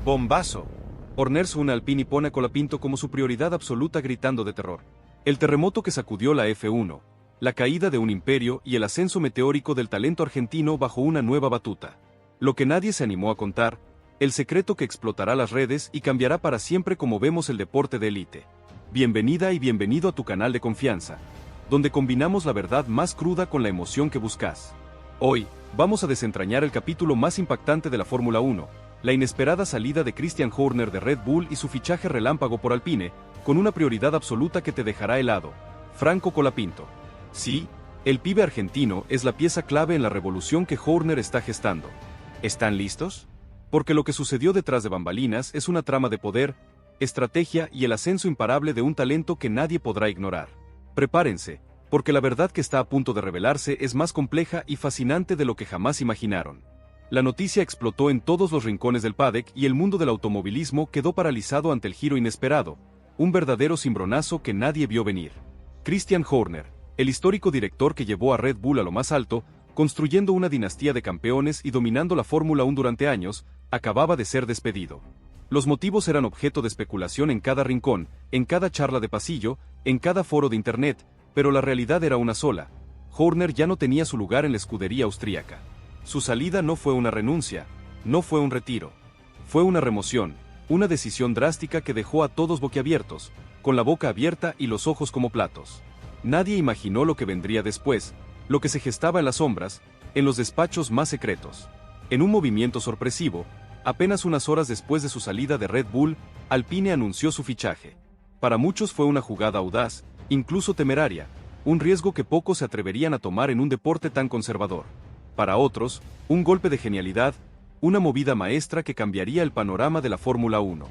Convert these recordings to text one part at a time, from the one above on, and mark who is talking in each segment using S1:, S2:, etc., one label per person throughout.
S1: Bombazo. Horner une Alpine y pone a Colapinto como su prioridad absoluta gritando de terror. El terremoto que sacudió la F1, la caída de un imperio y el ascenso meteórico del talento argentino bajo una nueva batuta. Lo que nadie se animó a contar, el secreto que explotará las redes y cambiará para siempre como vemos el deporte de élite. Bienvenida y bienvenido a tu canal de confianza, donde combinamos la verdad más cruda con la emoción que buscas. Hoy, vamos a desentrañar el capítulo más impactante de la Fórmula 1, la inesperada salida de Christian Horner de Red Bull y su fichaje relámpago por Alpine, con una prioridad absoluta que te dejará helado: Franco Colapinto. Sí, el pibe argentino es la pieza clave en la revolución que Horner está gestando. ¿Están listos? Porque lo que sucedió detrás de bambalinas es una trama de poder, estrategia y el ascenso imparable de un talento que nadie podrá ignorar. Prepárense, porque la verdad que está a punto de revelarse es más compleja y fascinante de lo que jamás imaginaron. La noticia explotó en todos los rincones del paddock y el mundo del automovilismo quedó paralizado ante el giro inesperado, un verdadero cimbronazo que nadie vio venir. Christian Horner, el histórico director que llevó a Red Bull a lo más alto, construyendo una dinastía de campeones y dominando la Fórmula 1 durante años, acababa de ser despedido. Los motivos eran objeto de especulación en cada rincón, en cada charla de pasillo, en cada foro de internet, pero la realidad era una sola: Horner ya no tenía su lugar en la escudería austríaca. Su salida no fue una renuncia, no fue un retiro. Fue una remoción, una decisión drástica que dejó a todos boquiabiertos, con la boca abierta y los ojos como platos. Nadie imaginó lo que vendría después, lo que se gestaba en las sombras, en los despachos más secretos. En un movimiento sorpresivo, apenas unas horas después de su salida de Red Bull, Alpine anunció su fichaje. Para muchos fue una jugada audaz, incluso temeraria, un riesgo que pocos se atreverían a tomar en un deporte tan conservador. Para otros, un golpe de genialidad, una movida maestra que cambiaría el panorama de la Fórmula 1.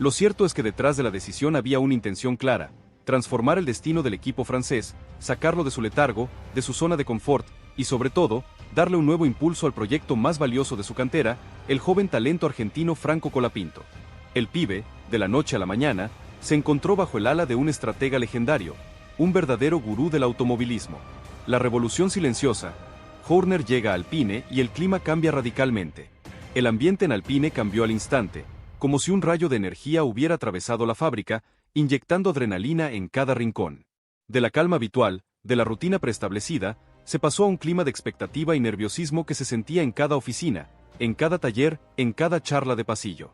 S1: Lo cierto es que detrás de la decisión había una intención clara: transformar el destino del equipo francés, sacarlo de su letargo, de su zona de confort, y sobre todo, darle un nuevo impulso al proyecto más valioso de su cantera, el joven talento argentino Franco Colapinto. El pibe, de la noche a la mañana, se encontró bajo el ala de un estratega legendario, un verdadero gurú del automovilismo. La revolución silenciosa. Horner llega a Alpine y el clima cambia radicalmente. El ambiente en Alpine cambió al instante, como si un rayo de energía hubiera atravesado la fábrica, inyectando adrenalina en cada rincón. De la calma habitual, de la rutina preestablecida, se pasó a un clima de expectativa y nerviosismo que se sentía en cada oficina, en cada taller, en cada charla de pasillo.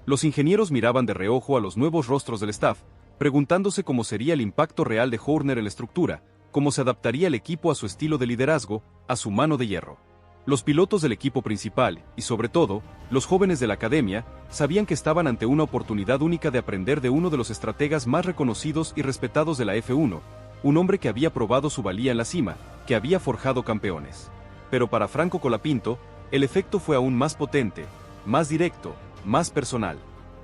S1: Los ingenieros miraban de reojo a los nuevos rostros del staff, preguntándose cómo sería el impacto real de Horner en la estructura, cómo se adaptaría el equipo a su estilo de liderazgo, a su mano de hierro. Los pilotos del equipo principal, y sobre todo, los jóvenes de la academia, sabían que estaban ante una oportunidad única de aprender de uno de los estrategas más reconocidos y respetados de la F1, un hombre que había probado su valía en la cima, que había forjado campeones. Pero para Franco Colapinto, el efecto fue aún más potente, más directo, más personal.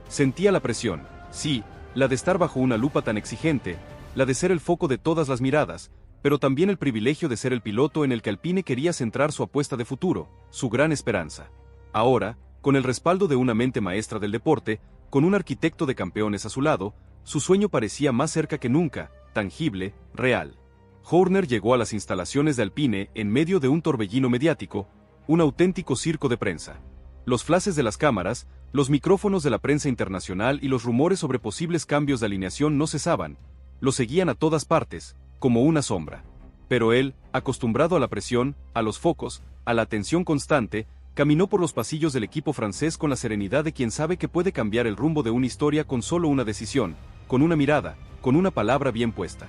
S1: Sentía la presión, sí, la de estar bajo una lupa tan exigente, la de ser el foco de todas las miradas, pero también el privilegio de ser el piloto en el que Alpine quería centrar su apuesta de futuro, su gran esperanza. Ahora, con el respaldo de una mente maestra del deporte, con un arquitecto de campeones a su lado, su sueño parecía más cerca que nunca, tangible, real. Horner llegó a las instalaciones de Alpine en medio de un torbellino mediático, un auténtico circo de prensa. Los flashes de las cámaras, los micrófonos de la prensa internacional y los rumores sobre posibles cambios de alineación no cesaban. Lo seguían a todas partes, como una sombra. Pero él, acostumbrado a la presión, a los focos, a la atención constante, caminó por los pasillos del equipo francés con la serenidad de quien sabe que puede cambiar el rumbo de una historia con solo una decisión, con una mirada, con una palabra bien puesta.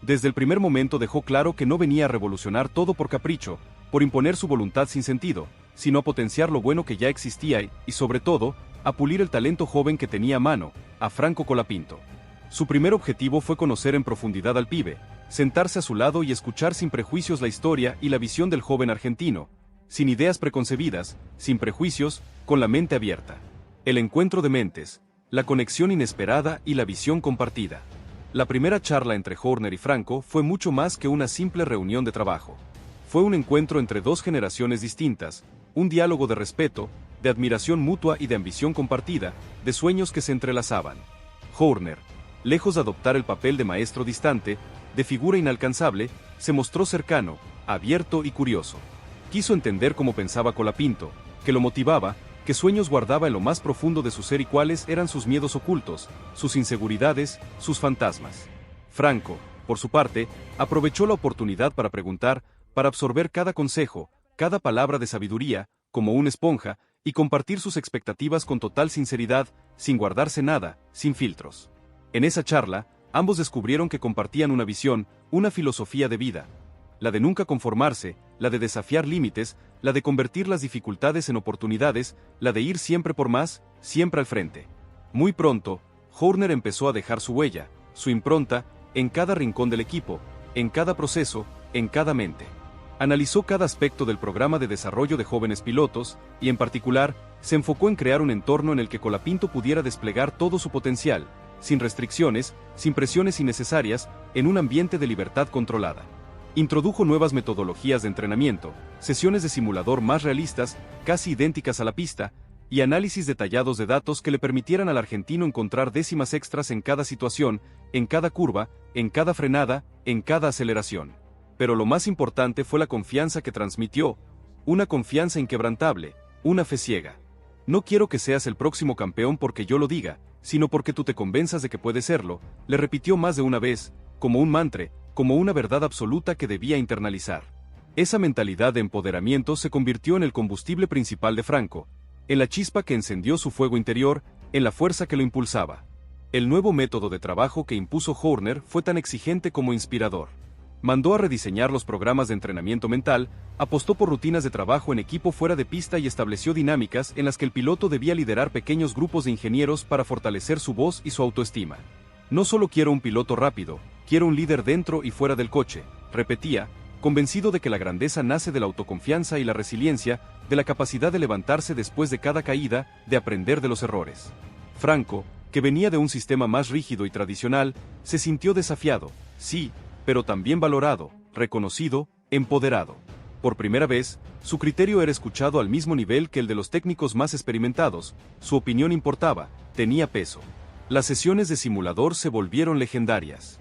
S1: Desde el primer momento dejó claro que no venía a revolucionar todo por capricho, por imponer su voluntad sin sentido, sino a potenciar lo bueno que ya existía y, sobre todo, a pulir el talento joven que tenía a mano, a Franco Colapinto. Su primer objetivo fue conocer en profundidad al pibe, sentarse a su lado y escuchar sin prejuicios la historia y la visión del joven argentino, sin ideas preconcebidas, sin prejuicios, con la mente abierta. El encuentro de mentes, la conexión inesperada y la visión compartida. La primera charla entre Horner y Franco fue mucho más que una simple reunión de trabajo. Fue un encuentro entre dos generaciones distintas, un diálogo de respeto, de admiración mutua y de ambición compartida, de sueños que se entrelazaban. Horner, lejos de adoptar el papel de maestro distante, de figura inalcanzable, se mostró cercano, abierto y curioso. Quiso entender cómo pensaba Colapinto, qué lo motivaba, qué sueños guardaba en lo más profundo de su ser y cuáles eran sus miedos ocultos, sus inseguridades, sus fantasmas. Franco, por su parte, aprovechó la oportunidad para preguntar, para absorber cada consejo, cada palabra de sabiduría, como una esponja, y compartir sus expectativas con total sinceridad, sin guardarse nada, sin filtros. En esa charla, ambos descubrieron que compartían una visión, una filosofía de vida. La de nunca conformarse, la de desafiar límites, la de convertir las dificultades en oportunidades, la de ir siempre por más, siempre al frente. Muy pronto, Horner empezó a dejar su huella, su impronta, en cada rincón del equipo, en cada proceso, en cada mente. Analizó cada aspecto del programa de desarrollo de jóvenes pilotos, y en particular, se enfocó en crear un entorno en el que Colapinto pudiera desplegar todo su potencial, sin restricciones, sin presiones innecesarias, en un ambiente de libertad controlada. Introdujo nuevas metodologías de entrenamiento, sesiones de simulador más realistas, casi idénticas a la pista, y análisis detallados de datos que le permitieran al argentino encontrar décimas extras en cada situación, en cada curva, en cada frenada, en cada aceleración. Pero lo más importante fue la confianza que transmitió, una confianza inquebrantable, una fe ciega. No quiero que seas el próximo campeón porque yo lo diga, sino porque tú te convenzas de que puedes serlo, le repitió más de una vez, como un mantra, como una verdad absoluta que debía internalizar. Esa mentalidad de empoderamiento se convirtió en el combustible principal de Franco, en la chispa que encendió su fuego interior, en la fuerza que lo impulsaba. El nuevo método de trabajo que impuso Horner fue tan exigente como inspirador. Mandó a rediseñar los programas de entrenamiento mental, apostó por rutinas de trabajo en equipo fuera de pista y estableció dinámicas en las que el piloto debía liderar pequeños grupos de ingenieros para fortalecer su voz y su autoestima. No solo quiero un piloto rápido, quiero un líder dentro y fuera del coche, repetía, convencido de que la grandeza nace de la autoconfianza y la resiliencia, de la capacidad de levantarse después de cada caída, de aprender de los errores. Franco, que venía de un sistema más rígido y tradicional, se sintió desafiado, sí, pero también valorado, reconocido, empoderado. Por primera vez, su criterio era escuchado al mismo nivel que el de los técnicos más experimentados, su opinión importaba, tenía peso. Las sesiones de simulador se volvieron legendarias.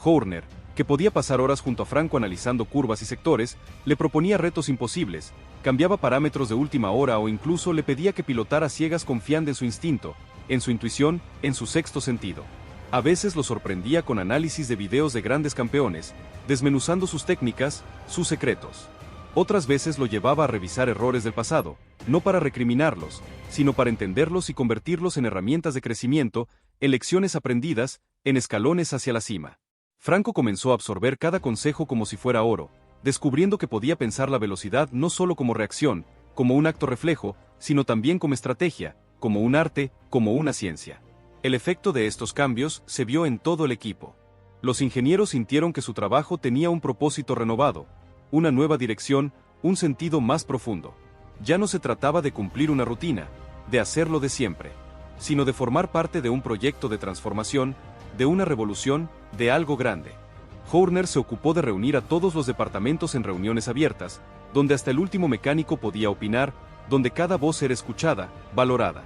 S1: Horner, que podía pasar horas junto a Franco analizando curvas y sectores, le proponía retos imposibles, cambiaba parámetros de última hora o incluso le pedía que pilotara ciegas confiando en su instinto, en su intuición, en su sexto sentido. A veces lo sorprendía con análisis de videos de grandes campeones, desmenuzando sus técnicas, sus secretos. Otras veces lo llevaba a revisar errores del pasado, no para recriminarlos, sino para entenderlos y convertirlos en herramientas de crecimiento, en lecciones aprendidas, en escalones hacia la cima. Franco comenzó a absorber cada consejo como si fuera oro, descubriendo que podía pensar la velocidad no solo como reacción, como un acto reflejo, sino también como estrategia, como un arte, como una ciencia. El efecto de estos cambios se vio en todo el equipo. Los ingenieros sintieron que su trabajo tenía un propósito renovado, una nueva dirección, un sentido más profundo. Ya no se trataba de cumplir una rutina, de hacerlo de siempre, sino de formar parte de un proyecto de transformación, de una revolución, de algo grande. Horner se ocupó de reunir a todos los departamentos en reuniones abiertas, donde hasta el último mecánico podía opinar, donde cada voz era escuchada, valorada.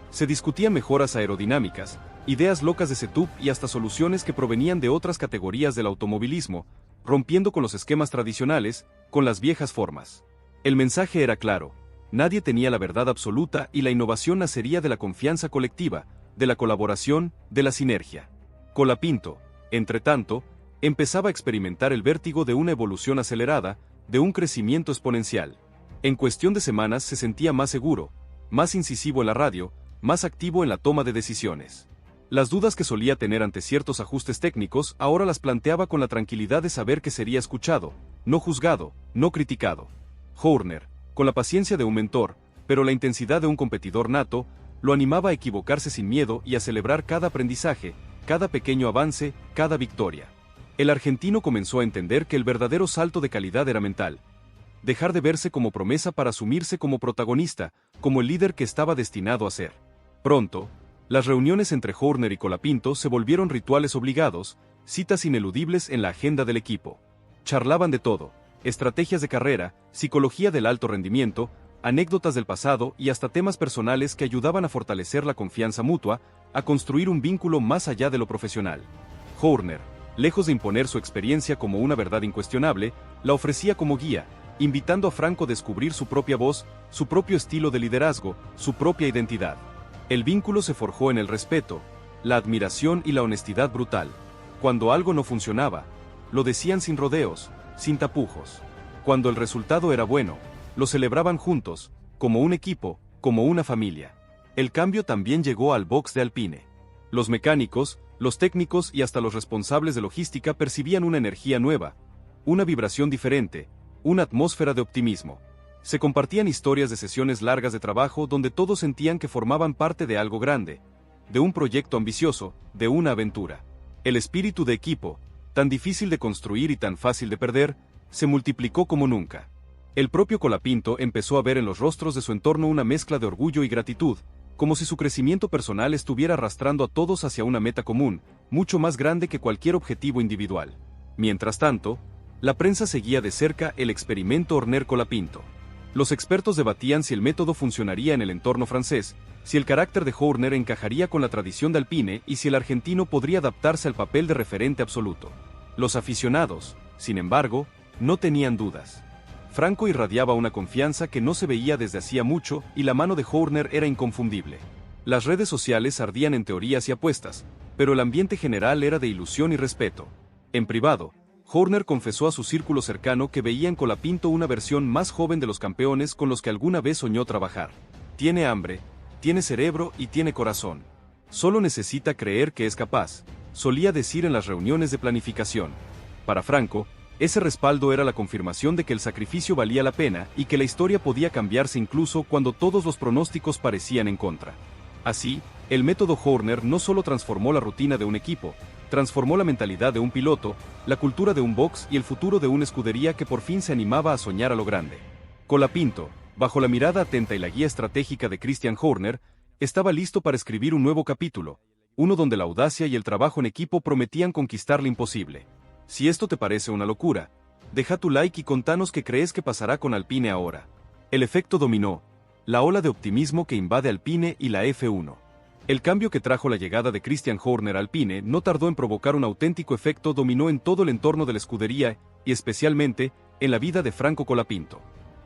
S1: Se discutían mejoras aerodinámicas, ideas locas de setup y hasta soluciones que provenían de otras categorías del automovilismo, rompiendo con los esquemas tradicionales, con las viejas formas. El mensaje era claro, nadie tenía la verdad absoluta y la innovación nacería de la confianza colectiva, de la colaboración, de la sinergia. Colapinto, entre tanto, empezaba a experimentar el vértigo de una evolución acelerada, de un crecimiento exponencial. En cuestión de semanas se sentía más seguro, más incisivo en la radio, más activo en la toma de decisiones. Las dudas que solía tener ante ciertos ajustes técnicos ahora las planteaba con la tranquilidad de saber que sería escuchado, no juzgado, no criticado. Horner, con la paciencia de un mentor, pero la intensidad de un competidor nato, lo animaba a equivocarse sin miedo y a celebrar cada aprendizaje, cada pequeño avance, cada victoria. El argentino comenzó a entender que el verdadero salto de calidad era mental. Dejar de verse como promesa para asumirse como protagonista, como el líder que estaba destinado a ser. Pronto, las reuniones entre Horner y Colapinto se volvieron rituales obligados, citas ineludibles en la agenda del equipo. Charlaban de todo, estrategias de carrera, psicología del alto rendimiento, anécdotas del pasado y hasta temas personales que ayudaban a fortalecer la confianza mutua, a construir un vínculo más allá de lo profesional. Horner, lejos de imponer su experiencia como una verdad incuestionable, la ofrecía como guía, invitando a Franco a descubrir su propia voz, su propio estilo de liderazgo, su propia identidad. El vínculo se forjó en el respeto, la admiración y la honestidad brutal. Cuando algo no funcionaba, lo decían sin rodeos, sin tapujos. Cuando el resultado era bueno, lo celebraban juntos, como un equipo, como una familia. El cambio también llegó al box de Alpine. Los mecánicos, los técnicos y hasta los responsables de logística percibían una energía nueva, una vibración diferente, una atmósfera de optimismo. Se compartían historias de sesiones largas de trabajo donde todos sentían que formaban parte de algo grande, de un proyecto ambicioso, de una aventura. El espíritu de equipo, tan difícil de construir y tan fácil de perder, se multiplicó como nunca. El propio Colapinto empezó a ver en los rostros de su entorno una mezcla de orgullo y gratitud, como si su crecimiento personal estuviera arrastrando a todos hacia una meta común, mucho más grande que cualquier objetivo individual. Mientras tanto, la prensa seguía de cerca el experimento Horner Colapinto. Los expertos debatían si el método funcionaría en el entorno francés, si el carácter de Horner encajaría con la tradición de Alpine y si el argentino podría adaptarse al papel de referente absoluto. Los aficionados, sin embargo, no tenían dudas. Franco irradiaba una confianza que no se veía desde hacía mucho y la mano de Horner era inconfundible. Las redes sociales ardían en teorías y apuestas, pero el ambiente general era de ilusión y respeto. En privado, Horner confesó a su círculo cercano que veía en Colapinto una versión más joven de los campeones con los que alguna vez soñó trabajar. Tiene hambre, tiene cerebro y tiene corazón. Solo necesita creer que es capaz, solía decir en las reuniones de planificación. Para Franco, ese respaldo era la confirmación de que el sacrificio valía la pena y que la historia podía cambiarse incluso cuando todos los pronósticos parecían en contra. Así, el método Horner no solo transformó la rutina de un equipo, transformó la mentalidad de un piloto, la cultura de un box y el futuro de una escudería que por fin se animaba a soñar a lo grande. Colapinto, bajo la mirada atenta y la guía estratégica de Christian Horner, estaba listo para escribir un nuevo capítulo, uno donde la audacia y el trabajo en equipo prometían conquistar lo imposible. Si esto te parece una locura, deja tu like y contanos qué crees que pasará con Alpine ahora. El efecto dominó, la ola de optimismo que invade Alpine y la F1. El cambio que trajo la llegada de Christian Horner a Alpine no tardó en provocar un auténtico efecto dominó en todo el entorno de la escudería y especialmente en la vida de Franco Colapinto.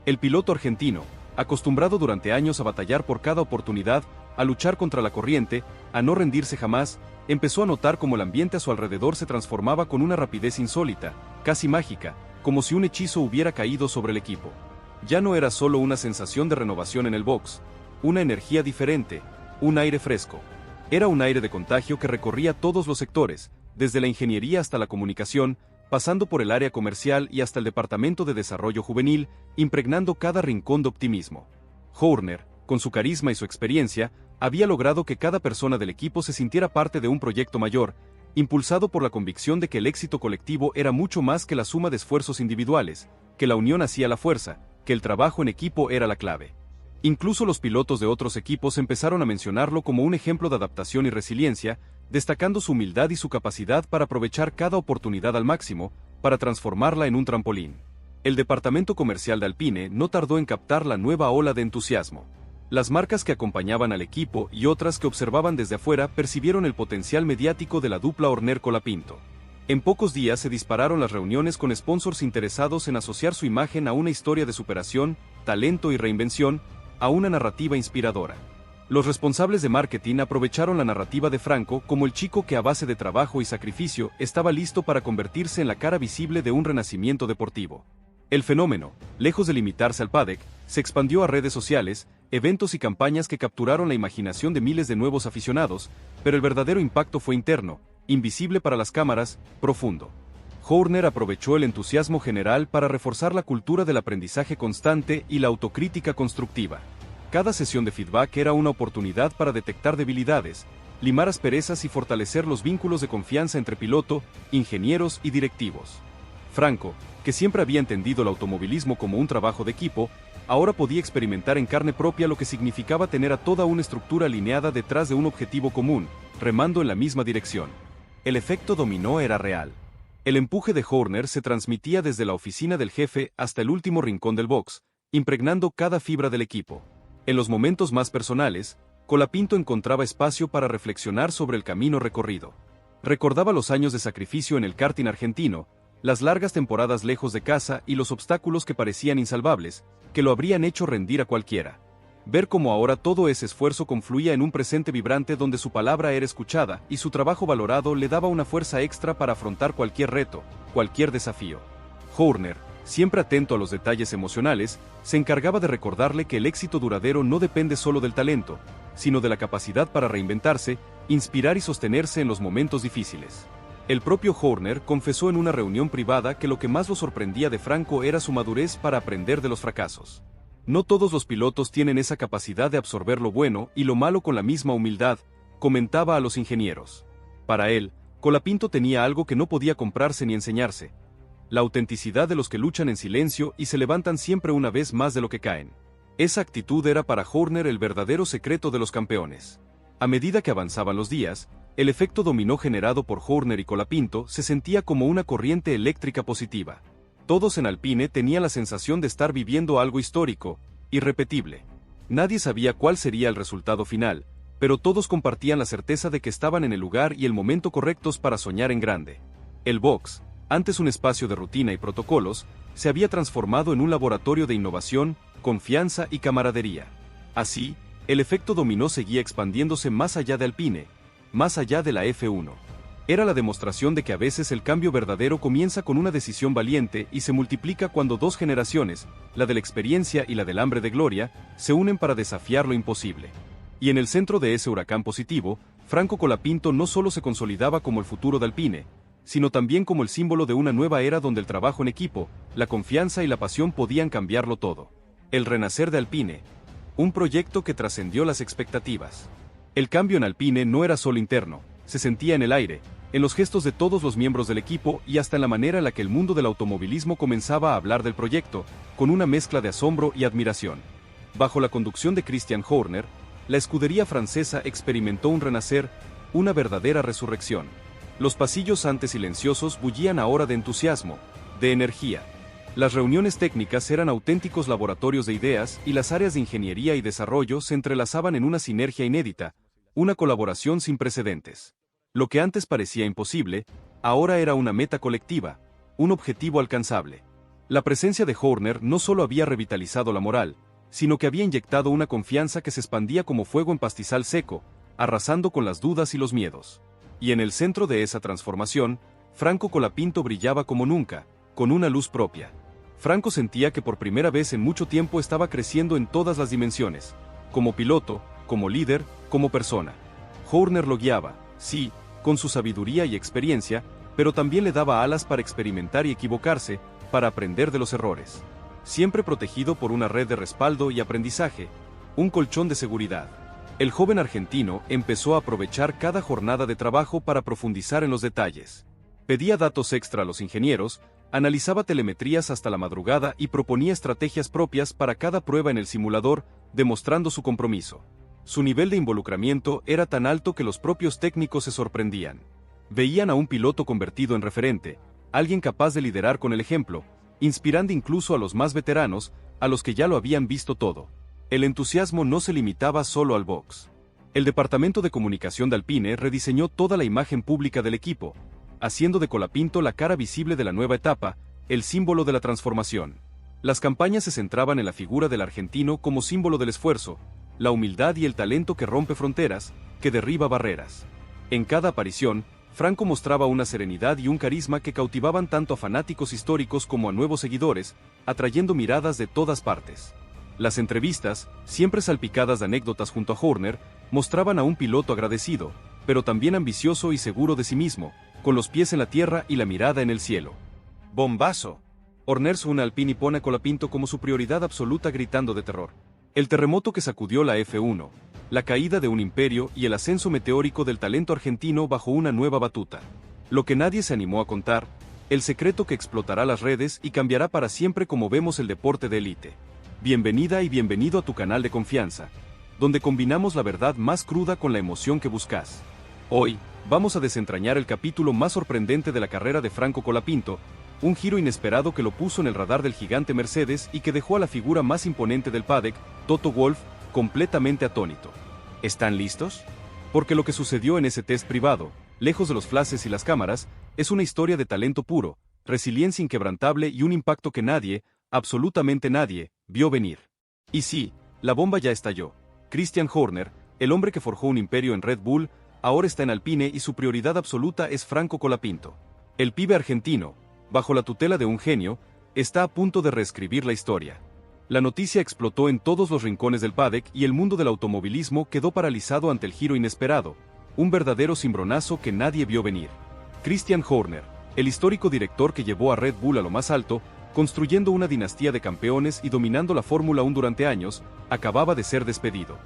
S1: El piloto argentino, acostumbrado durante años a batallar por cada oportunidad, a luchar contra la corriente, a no rendirse jamás, empezó a notar cómo el ambiente a su alrededor se transformaba con una rapidez insólita, casi mágica, como si un hechizo hubiera caído sobre el equipo. Ya no era solo una sensación de renovación en el box, una energía diferente, un aire fresco. Era un aire de contagio que recorría todos los sectores, desde la ingeniería hasta la comunicación, pasando por el área comercial y hasta el departamento de desarrollo juvenil, impregnando cada rincón de optimismo. Horner, con su carisma y su experiencia, había logrado que cada persona del equipo se sintiera parte de un proyecto mayor, impulsado por la convicción de que el éxito colectivo era mucho más que la suma de esfuerzos individuales, que la unión hacía la fuerza, que el trabajo en equipo era la clave. Incluso los pilotos de otros equipos empezaron a mencionarlo como un ejemplo de adaptación y resiliencia, destacando su humildad y su capacidad para aprovechar cada oportunidad al máximo, para transformarla en un trampolín. El departamento comercial de Alpine no tardó en captar la nueva ola de entusiasmo. Las marcas que acompañaban al equipo y otras que observaban desde afuera percibieron el potencial mediático de la dupla Horner Colapinto. En pocos días se dispararon las reuniones con sponsors interesados en asociar su imagen a una historia de superación, talento y reinvención, a una narrativa inspiradora. Los responsables de marketing aprovecharon la narrativa de Franco como el chico que a base de trabajo y sacrificio estaba listo para convertirse en la cara visible de un renacimiento deportivo. El fenómeno, lejos de limitarse al paddock, se expandió a redes sociales, eventos y campañas que capturaron la imaginación de miles de nuevos aficionados, pero el verdadero impacto fue interno, invisible para las cámaras, profundo. Horner aprovechó el entusiasmo general para reforzar la cultura del aprendizaje constante y la autocrítica constructiva. Cada sesión de feedback era una oportunidad para detectar debilidades, limar asperezas y fortalecer los vínculos de confianza entre piloto, ingenieros y directivos. Franco, que siempre había entendido el automovilismo como un trabajo de equipo, ahora podía experimentar en carne propia lo que significaba tener a toda una estructura alineada detrás de un objetivo común, remando en la misma dirección. El efecto dominó era real. El empuje de Horner se transmitía desde la oficina del jefe hasta el último rincón del box, impregnando cada fibra del equipo. En los momentos más personales, Colapinto encontraba espacio para reflexionar sobre el camino recorrido. Recordaba los años de sacrificio en el karting argentino, las largas temporadas lejos de casa y los obstáculos que parecían insalvables, que lo habrían hecho rendir a cualquiera. Ver cómo ahora todo ese esfuerzo confluía en un presente vibrante donde su palabra era escuchada y su trabajo valorado le daba una fuerza extra para afrontar cualquier reto, cualquier desafío. Horner, siempre atento a los detalles emocionales, se encargaba de recordarle que el éxito duradero no depende solo del talento, sino de la capacidad para reinventarse, inspirar y sostenerse en los momentos difíciles. El propio Horner confesó en una reunión privada que lo que más lo sorprendía de Franco era su madurez para aprender de los fracasos. No todos los pilotos tienen esa capacidad de absorber lo bueno y lo malo con la misma humildad, comentaba a los ingenieros. Para él, Colapinto tenía algo que no podía comprarse ni enseñarse: la autenticidad de los que luchan en silencio y se levantan siempre una vez más de lo que caen. Esa actitud era para Horner el verdadero secreto de los campeones. A medida que avanzaban los días, el efecto dominó generado por Horner y Colapinto se sentía como una corriente eléctrica positiva. Todos en Alpine tenían la sensación de estar viviendo algo histórico, irrepetible. Nadie sabía cuál sería el resultado final, pero todos compartían la certeza de que estaban en el lugar y el momento correctos para soñar en grande. El box, antes un espacio de rutina y protocolos, se había transformado en un laboratorio de innovación, confianza y camaradería. Así, el efecto dominó seguía expandiéndose más allá de Alpine, más allá de la F1. Era la demostración de que a veces el cambio verdadero comienza con una decisión valiente y se multiplica cuando dos generaciones, la de la experiencia y la del hambre de gloria, se unen para desafiar lo imposible. Y en el centro de ese huracán positivo, Franco Colapinto no solo se consolidaba como el futuro de Alpine, sino también como el símbolo de una nueva era donde el trabajo en equipo, la confianza y la pasión podían cambiarlo todo. El renacer de Alpine. Un proyecto que trascendió las expectativas. El cambio en Alpine no era solo interno, se sentía en el aire, en los gestos de todos los miembros del equipo y hasta en la manera en la que el mundo del automovilismo comenzaba a hablar del proyecto, con una mezcla de asombro y admiración. Bajo la conducción de Christian Horner, la escudería francesa experimentó un renacer, una verdadera resurrección. Los pasillos antes silenciosos bullían ahora de entusiasmo, de energía. Las reuniones técnicas eran auténticos laboratorios de ideas y las áreas de ingeniería y desarrollo se entrelazaban en una sinergia inédita, una colaboración sin precedentes. Lo que antes parecía imposible, ahora era una meta colectiva, un objetivo alcanzable. La presencia de Horner no solo había revitalizado la moral, sino que había inyectado una confianza que se expandía como fuego en pastizal seco, arrasando con las dudas y los miedos. Y en el centro de esa transformación, Franco Colapinto brillaba como nunca, con una luz propia. Franco sentía que por primera vez en mucho tiempo estaba creciendo en todas las dimensiones, como piloto, como líder, como persona. Horner lo guiaba, sí, con su sabiduría y experiencia, pero también le daba alas para experimentar y equivocarse, para aprender de los errores. Siempre protegido por una red de respaldo y aprendizaje, un colchón de seguridad. El joven argentino empezó a aprovechar cada jornada de trabajo para profundizar en los detalles. Pedía datos extra a los ingenieros, analizaba telemetrías hasta la madrugada y proponía estrategias propias para cada prueba en el simulador, demostrando su compromiso. Su nivel de involucramiento era tan alto que los propios técnicos se sorprendían. Veían a un piloto convertido en referente, alguien capaz de liderar con el ejemplo, inspirando incluso a los más veteranos, a los que ya lo habían visto todo. El entusiasmo no se limitaba solo al box. El departamento de comunicación de Alpine rediseñó toda la imagen pública del equipo, haciendo de Colapinto la cara visible de la nueva etapa, el símbolo de la transformación. Las campañas se centraban en la figura del argentino como símbolo del esfuerzo, la humildad y el talento que rompe fronteras, que derriba barreras. En cada aparición, Franco mostraba una serenidad y un carisma que cautivaban tanto a fanáticos históricos como a nuevos seguidores, atrayendo miradas de todas partes. Las entrevistas, siempre salpicadas de anécdotas junto a Horner, mostraban a un piloto agradecido, pero también ambicioso y seguro de sí mismo, con los pies en la tierra y la mirada en el cielo. ¡Bombazo! Horner une Alpine y pone a Colapinto como su prioridad absoluta gritando de terror. El terremoto que sacudió la F1, la caída de un imperio y el ascenso meteórico del talento argentino bajo una nueva batuta. Lo que nadie se animó a contar, el secreto que explotará las redes y cambiará para siempre como vemos el deporte de élite. Bienvenida y bienvenido a tu canal de confianza, donde combinamos la verdad más cruda con la emoción que buscas. Hoy, vamos a desentrañar el capítulo más sorprendente de la carrera de Franco Colapinto, un giro inesperado que lo puso en el radar del gigante Mercedes y que dejó a la figura más imponente del paddock, Toto Wolff, completamente atónito. ¿Están listos? Porque lo que sucedió en ese test privado, lejos de los flashes y las cámaras, es una historia de talento puro, resiliencia inquebrantable y un impacto que nadie, absolutamente nadie, vio venir. Y sí, la bomba ya estalló. Christian Horner, el hombre que forjó un imperio en Red Bull, ahora está en Alpine y su prioridad absoluta es Franco Colapinto. El pibe argentino, bajo la tutela de un genio, está a punto de reescribir la historia. La noticia explotó en todos los rincones del paddock y el mundo del automovilismo quedó paralizado ante el giro inesperado, un verdadero cimbronazo que nadie vio venir. Christian Horner, el histórico director que llevó a Red Bull a lo más alto, construyendo una dinastía de campeones y dominando la Fórmula 1 durante años, acababa de ser despedido.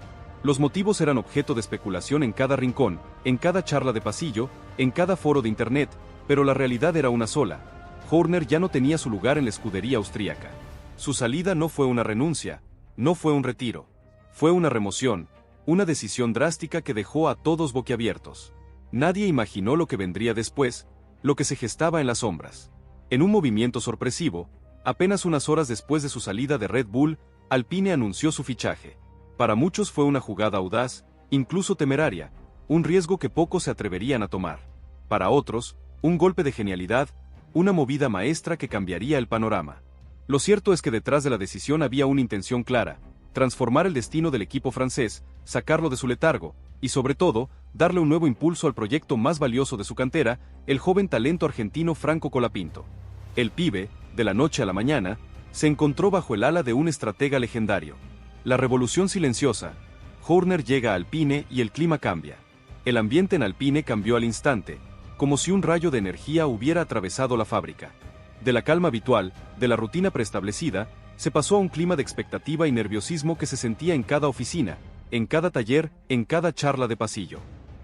S1: Los motivos eran objeto de especulación en cada rincón, en cada charla de pasillo, en cada foro de internet, pero la realidad era una sola: Horner ya no tenía su lugar en la escudería austríaca. Su salida no fue una renuncia, no fue un retiro, fue una remoción, una decisión drástica que dejó a todos boquiabiertos. Nadie imaginó lo que vendría después, lo que se gestaba en las sombras. En un movimiento sorpresivo, apenas unas horas después de su salida de Red Bull, Alpine anunció su fichaje. Para muchos fue una jugada audaz, incluso temeraria, un riesgo que pocos se atreverían a tomar. Para otros, un golpe de genialidad, una movida maestra que cambiaría el panorama. Lo cierto es que detrás de la decisión había una intención clara: transformar el destino del equipo francés, sacarlo de su letargo, y sobre todo, darle un nuevo impulso al proyecto más valioso de su cantera, el joven talento argentino Franco Colapinto. El pibe, de la noche a la mañana, se encontró bajo el ala de un estratega legendario. La revolución silenciosa. Horner llega a Alpine y el clima cambia. El ambiente en Alpine cambió al instante, como si un rayo de energía hubiera atravesado la fábrica. De la calma habitual, de la rutina preestablecida, se pasó a un clima de expectativa y nerviosismo que se sentía en cada oficina, en cada taller, en cada charla de pasillo.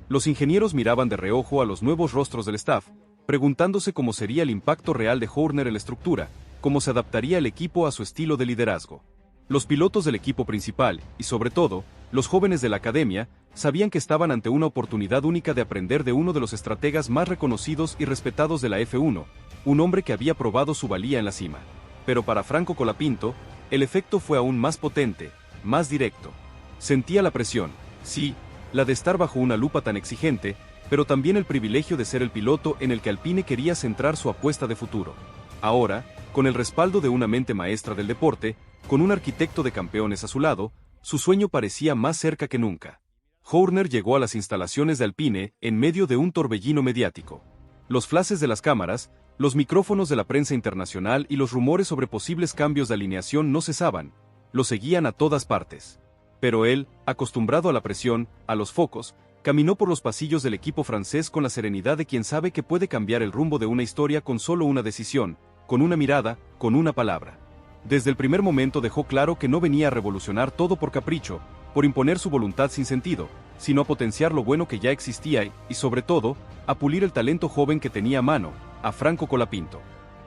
S1: Los ingenieros miraban de reojo a los nuevos rostros del staff, preguntándose cómo sería el impacto real de Horner en la estructura, cómo se adaptaría el equipo a su estilo de liderazgo. Los pilotos del equipo principal, y sobre todo, los jóvenes de la academia, sabían que estaban ante una oportunidad única de aprender de uno de los estrategas más reconocidos y respetados de la F1, un hombre que había probado su valía en la cima. Pero para Franco Colapinto, el efecto fue aún más potente, más directo. Sentía la presión, sí, la de estar bajo una lupa tan exigente, pero también el privilegio de ser el piloto en el que Alpine quería centrar su apuesta de futuro. Ahora, con el respaldo de una mente maestra del deporte, con un arquitecto de campeones a su lado, su sueño parecía más cerca que nunca. Horner llegó a las instalaciones de Alpine en medio de un torbellino mediático. Los flashes de las cámaras, los micrófonos de la prensa internacional y los rumores sobre posibles cambios de alineación no cesaban, lo seguían a todas partes. Pero él, acostumbrado a la presión, a los focos, caminó por los pasillos del equipo francés con la serenidad de quien sabe que puede cambiar el rumbo de una historia con solo una decisión, con una mirada, con una palabra. Desde el primer momento dejó claro que no venía a revolucionar todo por capricho, por imponer su voluntad sin sentido, sino a potenciar lo bueno que ya existía y, sobre todo, a pulir el talento joven que tenía a mano, a Franco Colapinto.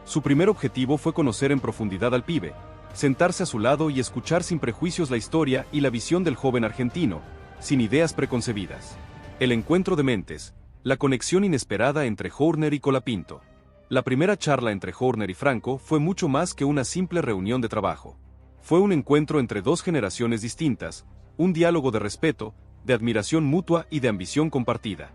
S1: Su primer objetivo fue conocer en profundidad al pibe, sentarse a su lado y escuchar sin prejuicios la historia y la visión del joven argentino, sin ideas preconcebidas. El encuentro de mentes, la conexión inesperada entre Horner y Colapinto. La primera charla entre Horner y Franco fue mucho más que una simple reunión de trabajo. Fue un encuentro entre dos generaciones distintas, un diálogo de respeto, de admiración mutua y de ambición compartida.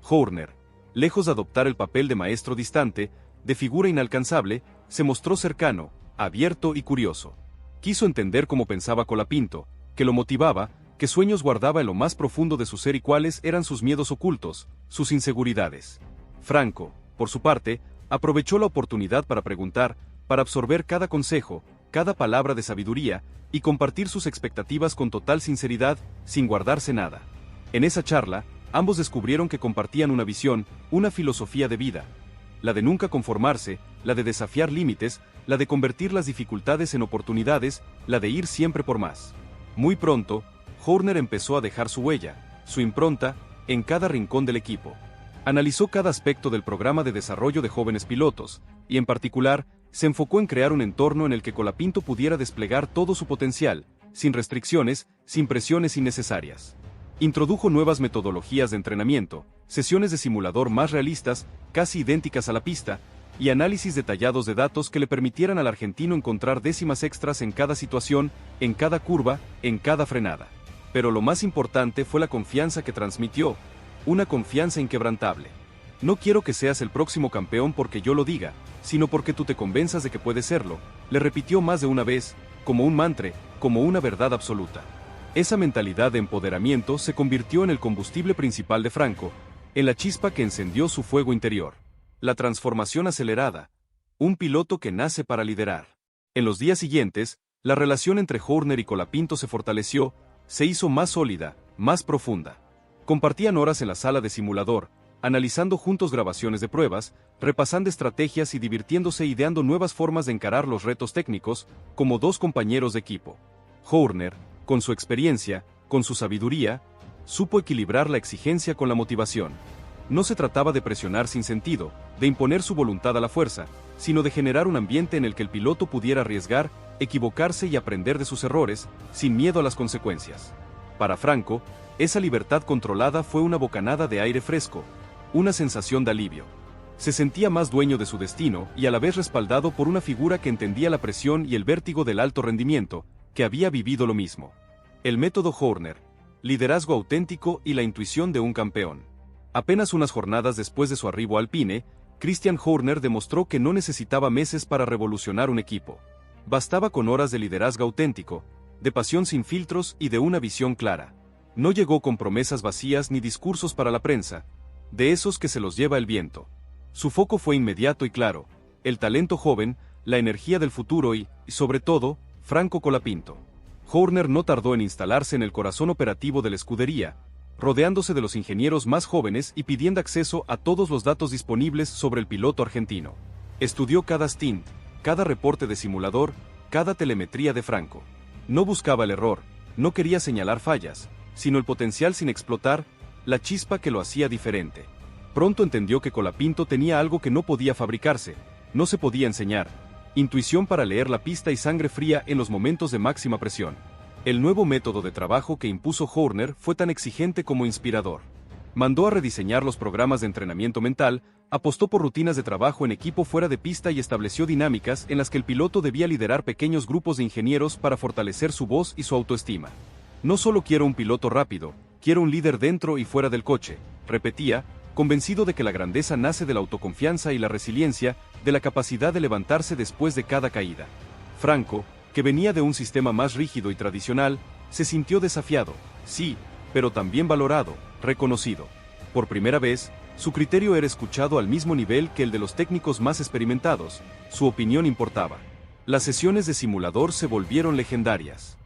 S1: Horner, lejos de adoptar el papel de maestro distante, de figura inalcanzable, se mostró cercano, abierto y curioso. Quiso entender cómo pensaba Colapinto, que lo motivaba, qué sueños guardaba en lo más profundo de su ser y cuáles eran sus miedos ocultos, sus inseguridades. Franco, por su parte, aprovechó la oportunidad para preguntar, para absorber cada consejo, cada palabra de sabiduría, y compartir sus expectativas con total sinceridad, sin guardarse nada. En esa charla, ambos descubrieron que compartían una visión, una filosofía de vida. La de nunca conformarse, la de desafiar límites, la de convertir las dificultades en oportunidades, la de ir siempre por más. Muy pronto, Horner empezó a dejar su huella, su impronta, en cada rincón del equipo. Analizó cada aspecto del programa de desarrollo de jóvenes pilotos, y en particular, se enfocó en crear un entorno en el que Colapinto pudiera desplegar todo su potencial, sin restricciones, sin presiones innecesarias. Introdujo nuevas metodologías de entrenamiento, sesiones de simulador más realistas, casi idénticas a la pista, y análisis detallados de datos que le permitieran al argentino encontrar décimas extras en cada situación, en cada curva, en cada frenada. Pero lo más importante fue la confianza que transmitió, una confianza inquebrantable. No quiero que seas el próximo campeón porque yo lo diga, sino porque tú te convenzas de que puedes serlo, le repitió más de una vez, como un mantra, como una verdad absoluta. Esa mentalidad de empoderamiento se convirtió en el combustible principal de Franco, en la chispa que encendió su fuego interior. La transformación acelerada. Un piloto que nace para liderar. En los días siguientes, la relación entre Horner y Colapinto se fortaleció, se hizo más sólida, más profunda. Compartían horas en la sala de simulador, analizando juntos grabaciones de pruebas, repasando estrategias y divirtiéndose ideando nuevas formas de encarar los retos técnicos, como dos compañeros de equipo. Horner, con su experiencia, con su sabiduría, supo equilibrar la exigencia con la motivación. No se trataba de presionar sin sentido, de imponer su voluntad a la fuerza, sino de generar un ambiente en el que el piloto pudiera arriesgar, equivocarse y aprender de sus errores, sin miedo a las consecuencias. Para Franco, esa libertad controlada fue una bocanada de aire fresco, una sensación de alivio. Se sentía más dueño de su destino y a la vez respaldado por una figura que entendía la presión y el vértigo del alto rendimiento, que había vivido lo mismo. El método Horner, liderazgo auténtico y la intuición de un campeón. Apenas unas jornadas después de su arribo a Alpine, Christian Horner demostró que no necesitaba meses para revolucionar un equipo. Bastaba con horas de liderazgo auténtico, de pasión sin filtros y de una visión clara. No llegó con promesas vacías ni discursos para la prensa, de esos que se los lleva el viento. Su foco fue inmediato y claro, el talento joven, la energía del futuro y, sobre todo, Franco Colapinto. Horner no tardó en instalarse en el corazón operativo de la escudería, rodeándose de los ingenieros más jóvenes y pidiendo acceso a todos los datos disponibles sobre el piloto argentino. Estudió cada stint, cada reporte de simulador, cada telemetría de Franco. No buscaba el error, no quería señalar fallas, sino el potencial sin explotar, la chispa que lo hacía diferente. Pronto entendió que Colapinto tenía algo que no podía fabricarse, no se podía enseñar: intuición para leer la pista y sangre fría en los momentos de máxima presión. El nuevo método de trabajo que impuso Horner fue tan exigente como inspirador. Mandó a rediseñar los programas de entrenamiento mental, apostó por rutinas de trabajo en equipo fuera de pista y estableció dinámicas en las que el piloto debía liderar pequeños grupos de ingenieros para fortalecer su voz y su autoestima. No solo quiero un piloto rápido, quiero un líder dentro y fuera del coche, repetía, convencido de que la grandeza nace de la autoconfianza y la resiliencia, de la capacidad de levantarse después de cada caída. Franco, que venía de un sistema más rígido y tradicional, se sintió desafiado, sí, pero también valorado, reconocido. Por primera vez, su criterio era escuchado al mismo nivel que el de los técnicos más experimentados, su opinión importaba. Las sesiones de simulador se volvieron legendarias.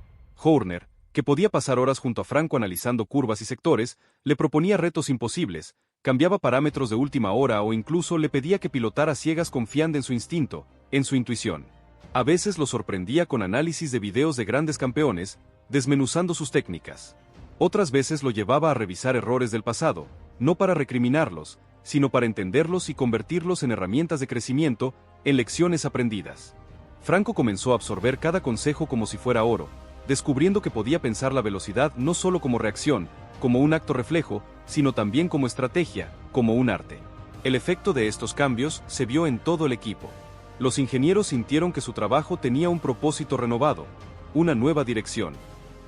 S1: Horner, que podía pasar horas junto a Franco analizando curvas y sectores, le proponía retos imposibles, cambiaba parámetros de última hora o incluso le pedía que pilotara ciegas confiando en su instinto, en su intuición. A veces lo sorprendía con análisis de videos de grandes campeones, desmenuzando sus técnicas. Otras veces lo llevaba a revisar errores del pasado, no para recriminarlos, sino para entenderlos y convertirlos en herramientas de crecimiento, en lecciones aprendidas. Franco comenzó a absorber cada consejo como si fuera oro, descubriendo que podía pensar la velocidad no solo como reacción, como un acto reflejo, sino también como estrategia, como un arte. El efecto de estos cambios se vio en todo el equipo. Los ingenieros sintieron que su trabajo tenía un propósito renovado, una nueva dirección.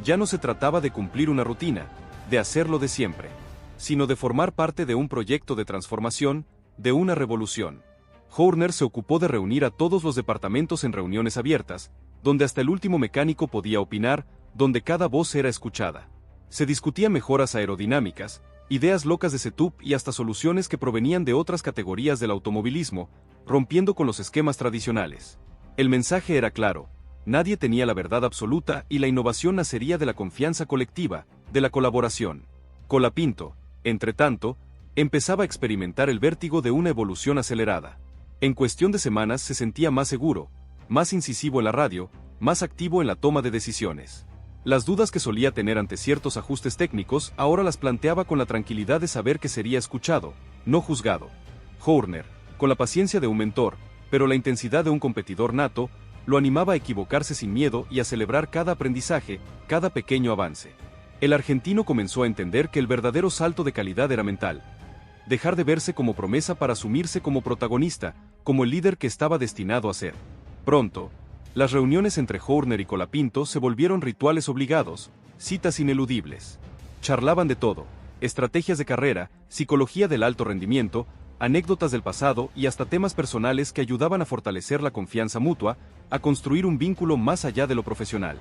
S1: Ya no se trataba de cumplir una rutina, de hacerlo de siempre, sino de formar parte de un proyecto de transformación, de una revolución. Horner se ocupó de reunir a todos los departamentos en reuniones abiertas, donde hasta el último mecánico podía opinar, donde cada voz era escuchada. Se discutían mejoras aerodinámicas, ideas locas de setup y hasta soluciones que provenían de otras categorías del automovilismo, rompiendo con los esquemas tradicionales. El mensaje era claro: nadie tenía la verdad absoluta y la innovación nacería de la confianza colectiva, de la colaboración. Colapinto, entre tanto, empezaba a experimentar el vértigo de una evolución acelerada. En cuestión de semanas se sentía más seguro, más incisivo en la radio, más activo en la toma de decisiones. Las dudas que solía tener ante ciertos ajustes técnicos ahora las planteaba con la tranquilidad de saber que sería escuchado, no juzgado. Horner, con la paciencia de un mentor, pero la intensidad de un competidor nato, lo animaba a equivocarse sin miedo y a celebrar cada aprendizaje, cada pequeño avance. El argentino comenzó a entender que el verdadero salto de calidad era mental. Dejar de verse como promesa para asumirse como protagonista, como el líder que estaba destinado a ser. Pronto, las reuniones entre Horner y Colapinto se volvieron rituales obligados, citas ineludibles. Charlaban de todo: estrategias de carrera, psicología del alto rendimiento, anécdotas del pasado y hasta temas personales que ayudaban a fortalecer la confianza mutua, a construir un vínculo más allá de lo profesional.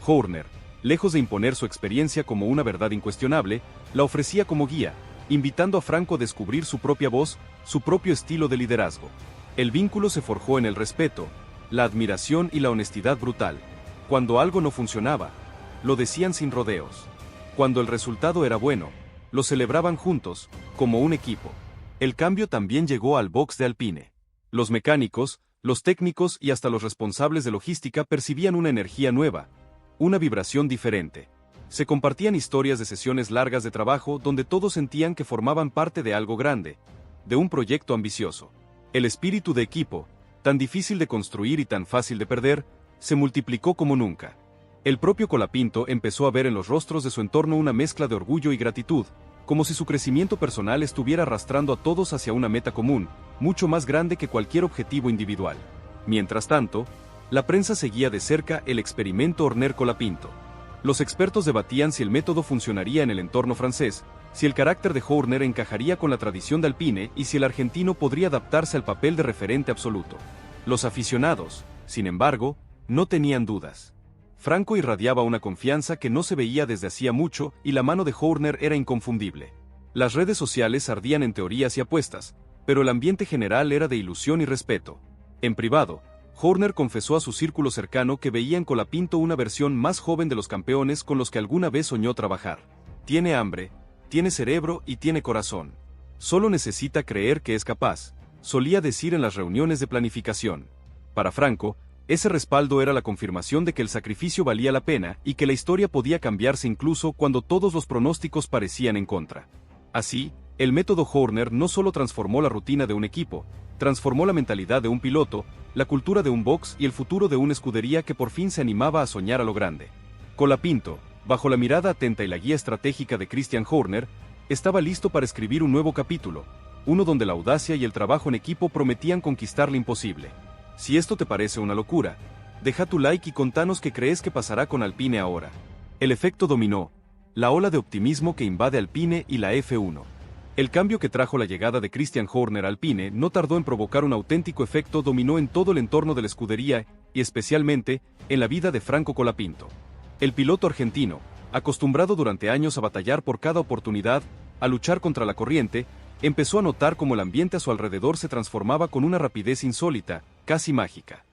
S1: Horner, lejos de imponer su experiencia como una verdad incuestionable, la ofrecía como guía, invitando a Franco a descubrir su propia voz, su propio estilo de liderazgo. El vínculo se forjó en el respeto, la admiración y la honestidad brutal. Cuando algo no funcionaba, lo decían sin rodeos. Cuando el resultado era bueno, lo celebraban juntos, como un equipo. El cambio también llegó al box de Alpine. Los mecánicos, los técnicos y hasta los responsables de logística percibían una energía nueva, una vibración diferente. Se compartían historias de sesiones largas de trabajo donde todos sentían que formaban parte de algo grande, de un proyecto ambicioso. El espíritu de equipo, tan difícil de construir y tan fácil de perder, se multiplicó como nunca. El propio Colapinto empezó a ver en los rostros de su entorno una mezcla de orgullo y gratitud, como si su crecimiento personal estuviera arrastrando a todos hacia una meta común, mucho más grande que cualquier objetivo individual. Mientras tanto, la prensa seguía de cerca el experimento Horner Colapinto. Los expertos debatían si el método funcionaría en el entorno francés, si el carácter de Horner encajaría con la tradición de Alpine y si el argentino podría adaptarse al papel de referente absoluto. Los aficionados, sin embargo, no tenían dudas. Franco irradiaba una confianza que no se veía desde hacía mucho y la mano de Horner era inconfundible. Las redes sociales ardían en teorías y apuestas, pero el ambiente general era de ilusión y respeto. En privado, Horner confesó a su círculo cercano que veía en Colapinto una versión más joven de los campeones con los que alguna vez soñó trabajar. Tiene hambre, tiene cerebro y tiene corazón. Solo necesita creer que es capaz, solía decir en las reuniones de planificación. Para Franco, ese respaldo era la confirmación de que el sacrificio valía la pena y que la historia podía cambiarse incluso cuando todos los pronósticos parecían en contra. Así, el método Horner no solo transformó la rutina de un equipo, transformó la mentalidad de un piloto, la cultura de un box y el futuro de una escudería que por fin se animaba a soñar a lo grande. Colapinto, bajo la mirada atenta y la guía estratégica de Christian Horner, estaba listo para escribir un nuevo capítulo, uno donde la audacia y el trabajo en equipo prometían conquistar lo imposible. Si esto te parece una locura, deja tu like y contanos qué crees que pasará con Alpine ahora. El efecto dominó, la ola de optimismo que invade Alpine y la F1. El cambio que trajo la llegada de Christian Horner a Alpine no tardó en provocar un auténtico efecto dominó en todo el entorno de la escudería y especialmente en la vida de Franco Colapinto. El piloto argentino, acostumbrado durante años a batallar por cada oportunidad, a luchar contra la corriente, empezó a notar cómo el ambiente a su alrededor se transformaba con una rapidez insólita, casi mágica.